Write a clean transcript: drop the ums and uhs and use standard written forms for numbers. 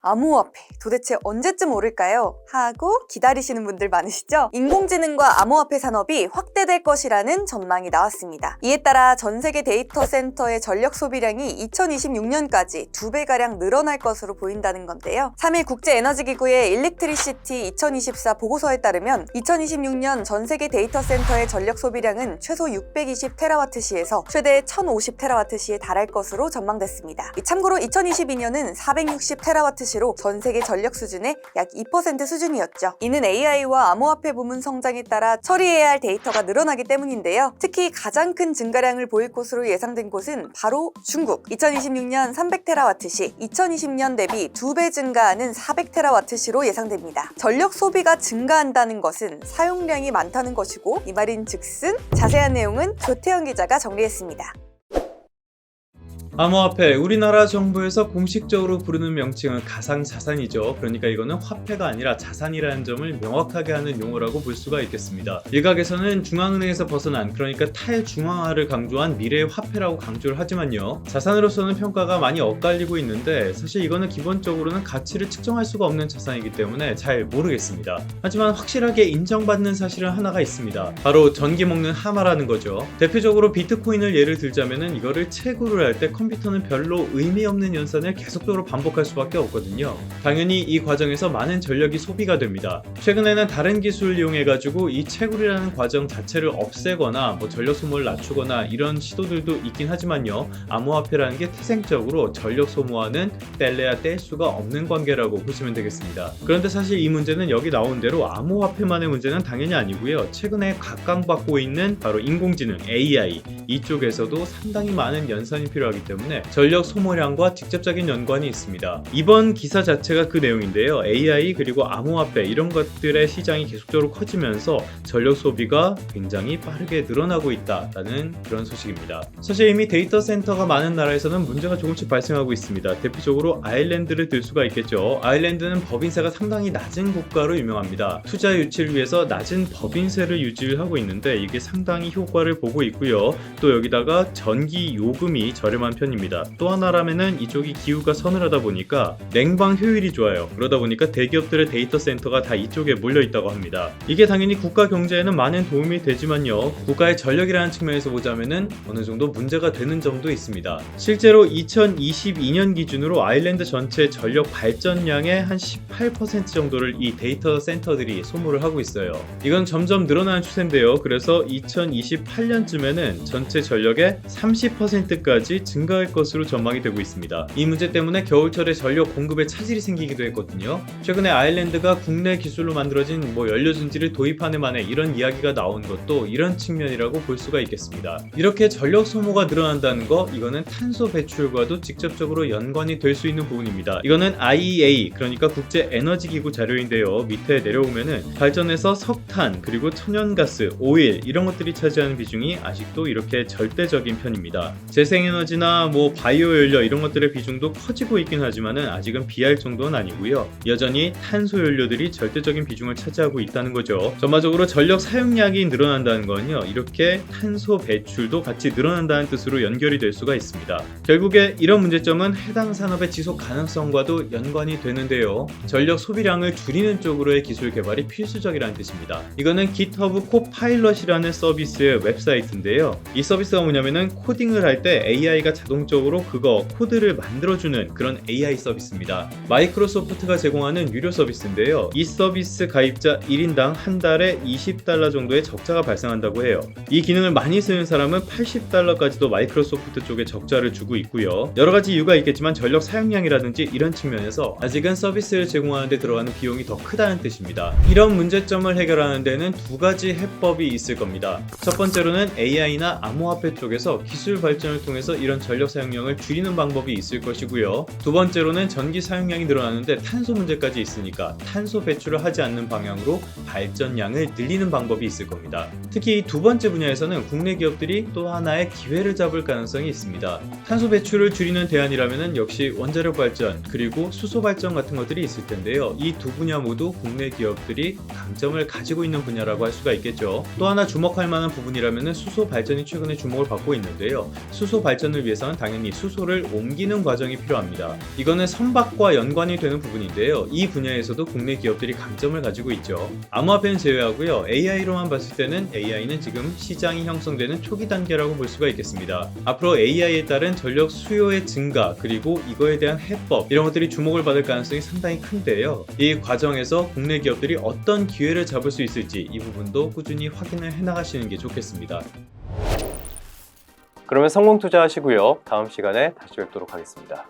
암호화폐 도대체 언제쯤 오를까요? 하고 기다리시는 분들 많으시죠? 인공지능과 암호화폐 산업이 확대될 것이라는 전망이 나왔습니다. 이에 따라 전 세계 데이터 센터의 전력 소비량이 2026년까지 2배가량 늘어날 것으로 보인다는 건데요. 3일 국제에너지기구의 일렉트리시티 2024 보고서에 따르면 2026년 전 세계 데이터 센터의 전력 소비량은 최소 620TWh에서 최대 1050TWh에 달할 것으로 전망됐습니다. 참고로 2022년은 460TWh로 전 세계 전력 수준의 약 2% 수준이었죠. 이는 AI와 암호화폐 부문 성장에 따라 처리해야 할 데이터가 늘어나기 때문인데요. 특히 가장 큰 증가량을 보일 것으로 예상된 곳은 바로 중국. 2026년 300TWh 시 2020년 대비 2배 증가하는 400TWh 로 예상됩니다. 전력 소비가 증가한다는 것은 사용량이 많다는 것이고 이 말인 즉슨 자세한 내용은 조태현 기자가 정리했습니다. 암호화폐, 우리나라 정부에서 공식적으로 부르는 명칭은 가상자산이죠. 그러니까 이거는 화폐가 아니라 자산이라는 점을 명확하게 하는 용어라고 볼 수가 있겠습니다. 일각에서는 중앙은행에서 벗어난, 그러니까 탈중앙화를 강조한 미래의 화폐라고 강조를 하지만요, 자산으로서는 평가가 많이 엇갈리고 있는데 사실 이거는 기본적으로는 가치를 측정할 수가 없는 자산이기 때문에 잘 모르겠습니다. 하지만 확실하게 인정받는 사실은 하나가 있습니다. 바로 전기 먹는 하마라는 거죠. 대표적으로 비트코인을 예를 들자면은 이거를 채굴을 할 때 컴퓨터는 별로 의미 없는 연산을 계속적으로 반복할 수밖에 없거든요. 당연히 이 과정에서 많은 전력이 소비가 됩니다. 최근에는 다른 기술을 이용해가지고 이 채굴이라는 과정 자체를 없애거나 전력 소모를 낮추거나 이런 시도들도 있긴 하지만요, 암호화폐라는 게 태생적으로 전력 소모와는 뗄래야 뗄 수가 없는 관계라고 보시면 되겠습니다. 그런데 사실 이 문제는 여기 나온 대로 암호화폐만의 문제는 당연히 아니고요, 최근에 각광받고 있는 바로 인공지능 AI 이쪽에서도 상당히 많은 연산이 필요하기 때문에 전력 소모량과 직접적인 연관이 있습니다. 이번 기사 자체가 그 내용인데요. AI 그리고 암호화폐 이런 것들의 시장이 계속적으로 커지면서 전력 소비가 굉장히 빠르게 늘어나고 있다라는 그런 소식입니다. 사실 이미 데이터 센터가 많은 나라에서는 문제가 조금씩 발생하고 있습니다. 대표적으로 아일랜드를 들 수가 있겠죠. 아일랜드는 법인세가 상당히 낮은 국가로 유명합니다. 투자 유치를 위해서 낮은 법인세를 유지를 하고 있는데 이게 상당히 효과를 보고 있고요. 또 여기다가 전기 요금이 저렴한 편입니다. 또 하나라면은 이쪽이 기후가 서늘하다 보니까 냉방 효율이 좋아요. 그러다 보니까 대기업들의 데이터 센터가 다 이쪽에 몰려 있다고 합니다. 이게 당연히 국가 경제에는 많은 도움이 되지만요, 국가의 전력이라는 측면에서 보자면은 어느 정도 문제가 되는 점도 있습니다. 실제로 2022년 기준으로 아일랜드 전체 전력 발전량의 한 18% 정도를 이 데이터 센터들이 소모를 하고 있어요. 이건 점점 늘어나는 추세인데요. 그래서 2028년쯤에는 전체 전력의 30%까지 증가할 것으로 전망이 되고 있습니다. 이 문제 때문에 겨울철에 전력 공급에 차질이 생기기도 했거든요. 최근에 아일랜드가 국내 기술로 만들어진 연료전지를 도입하는 만에 이런 이야기가 나온 것도 이런 측면이라고 볼 수가 있겠습니다. 이렇게 전력 소모가 늘어난다는 거, 이거는 탄소 배출과도 직접적으로 연관이 될 수 있는 부분입니다. 이거는 IEA, 그러니까 국제에너지기구 자료인데요. 밑에 내려오면은 발전에서 석탄 그리고 천연가스, 오일 이런 것들이 차지하는 비중이 아직도 이렇게 절대적인 편입니다. 재생에너지나 바이오 연료 이런 것들의 비중도 커지고 있긴 하지만은 아직은 비할 정도는 아니고요. 여전히 탄소 연료들이 절대적인 비중을 차지하고 있다는 거죠. 전반적으로 전력 사용량이 늘어난다는 건요, 이렇게 탄소 배출도 같이 늘어난다는 뜻으로 연결이 될 수가 있습니다. 결국에 이런 문제점은 해당 산업의 지속 가능성과도 연관이 되는데요. 전력 소비량을 줄이는 쪽으로의 기술 개발이 필수적이라는 뜻입니다. 이거는 GitHub Copilot이라는 서비스의 웹사이트인데요. 이 서비스가 뭐냐면은 코딩을 할 때 AI가 자동적으로 그거 코드를 만들어주는 그런 AI 서비스입니다. 마이크로소프트가 제공하는 유료 서비스인데요. 이 서비스 가입자 1인당 한 달에 $20 정도의 적자가 발생한다고 해요. 이 기능을 많이 쓰는 사람은 $80까지도 마이크로소프트 쪽에 적자를 주고 있고요. 여러 가지 이유가 있겠지만 전력 사용량이라든지 이런 측면에서 아직은 서비스를 제공하는 데 들어가는 비용이 더 크다는 뜻입니다. 이런 문제점을 해결하는 데는 두 가지 해법이 있을 겁니다. 첫 번째로는 AI나 암호화폐 쪽에서 기술 발전을 통해서 이런 전력 사용량을 줄이는 방법이 있을 것이고요. 두 번째로는 전기 사용량이 늘어나는데 탄소 문제까지 있으니까 탄소 배출을 하지 않는 방향으로 발전량을 늘리는 방법이 있을 겁니다. 특히 이 두 번째 분야에서는 국내 기업들이 또 하나의 기회를 잡을 가능성이 있습니다. 탄소 배출을 줄이는 대안이라면 역시 원자력 발전 그리고 수소 발전 같은 것들이 있을 텐데요. 이 두 분야 모두 국내 기업들이 강점을 가지고 있는 분야라고 할 수가 있겠죠. 또 하나 주목할 만한 부분이라면 수소 발전이 최근에 주목을 받고 있는데요. 수소 발전을 위해서는 위해선 당연히 수소를 옮기는 과정이 필요합니다. 이거는 선박과 연관이 되는 부분인데요. 이 분야에서도 국내 기업들이 강점을 가지고 있죠. 암호화폐는 제외하고요. AI로만 봤을 때는 AI는 지금 시장이 형성되는 초기 단계라고 볼 수가 있겠습니다. 앞으로 AI에 따른 전력 수요의 증가 그리고 이거에 대한 해법 이런 것들이 주목을 받을 가능성이 상당히 큰데요. 이 과정에서 국내 기업들이 어떤 기회를 잡을 수 있을지 이 부분도 꾸준히 확인을 해나가시는 게 좋겠습니다. 그러면 성공 투자하시고요. 다음 시간에 다시 뵙도록 하겠습니다.